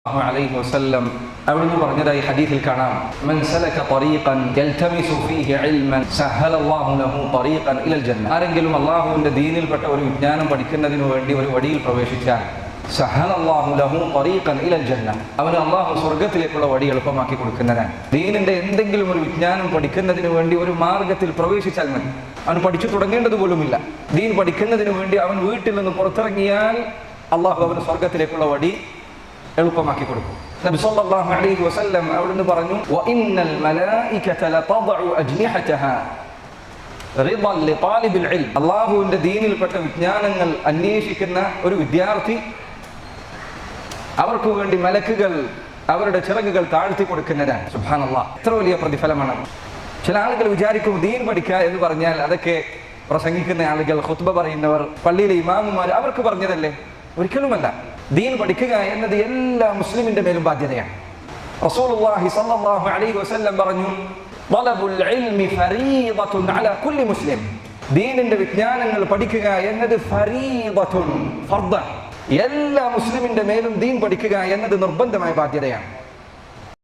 عليه وسلم അവിടുന്ന് പറഞ്ഞതായി ഹദീസിൽ കാണാം മൻ സലക തരീഖൻ യൽതമിസു ഫീഹി ഇൽമൻ സഹല അല്ലാഹു ലഹു തരീഖൻ ഇലൽ ജന്ന. ആരെങ്കിലും അല്ലാഹുവിന്റെ ദീനിൽപ്പെട്ട ഒരു വിജ്ഞാനം പഠിക്കുന്നതിനു വേണ്ടി ഒരു വഴിയിൽ പ്രവേശിച്ചാൽ സഹല അല്ലാഹു ലഹു തരീഖൻ ഇലൽ ജന്ന, അവന് അല്ലാഹു സ്വർഗ്ഗത്തിലേക്കുള്ള വഴി എളുപ്പമാക്കി കൊടുക്കുന്നതാണ്. ദീനിന്റെ എന്തെങ്കിലും ഒരു വിജ്ഞാനം പഠിക്കുന്നതിന് വേണ്ടി ഒരു മാർഗത്തിൽ പ്രവേശിച്ചാൽ മതി, അവൻ പഠിച്ചു തുടങ്ങേണ്ടത് പോലുമില്ല. ദീൻ പഠിക്കുന്നതിന് വേണ്ടി അവൻ വീട്ടിൽ നിന്ന് പുറത്തിറങ്ങിയാൽ അല്ലാഹു അവന് സ്വർഗ്ഗത്തിലേക്കുള്ള വഴി എളുപ്പമാക്കി കൊടുക്കും. നബി സല്ലല്ലാഹു അലൈഹി വസല്ലം അവിടുന്ന് പറഞ്ഞു വഇന്നൽ മലായികത ലതദഉ അജ്നിഹതഹാ റിദൻ ലിതാലിബിൽ ഇൽം. അല്ലാഹുവിന്റെ ദീനിൽപ്പെട്ട വിജ്ഞാനങ്ങൾ അന്വേഷിക്കുന്ന ഒരു വിദ്യാർത്ഥി, അവർക്ക് വേണ്ടി മലക്കുകൾ അവരുടെ ചിറകുകൾ താഴ്ത്തി കൊടുക്കുന്നതാണ്. സുബ്ഹാനല്ലാഹ്, എത്ര വലിയ പ്രതിഫലമാണ്. ചില ആളുകൾ വിചാരിക്കും ദീൻ പഠിക്കുക എന്ന് പറഞ്ഞാൽ അതൊക്കെ പ്രസംഗിക്കുന്ന ആളുകൾ, ഖുത്ബ പറയുന്നവർ, പള്ളിയിലെ ഇമാമുമാർ അവർക്ക് പറഞ്ഞതല്ലേ? ഒരിക്കലുമല്ല. ദീൻ പഠിക്കുക എന്നത് എല്ലാ മുസ്ലിമിന്റെ മേലും ബാധ്യതയാണ്. റസൂലുള്ളാഹി സ്വല്ലല്ലാഹു അലൈഹി വസല്ലം പറഞ്ഞു ളലബുൽ ഇൽമി ഫരീദത്തുൻ അലാ കുല്ലി മുസ്ലിം. ദീനിന്റെ വിജ്ഞാനങ്ങൾ പഠിക്കുക എന്നത് ഫരീദത്തുൻ, ഫർദ്. എല്ലാ മുസ്ലിമിന്റെ മേലും ദീൻ പഠിക്കുക എന്നത് നിർബന്ധമായ ബാധ്യതയാണ്.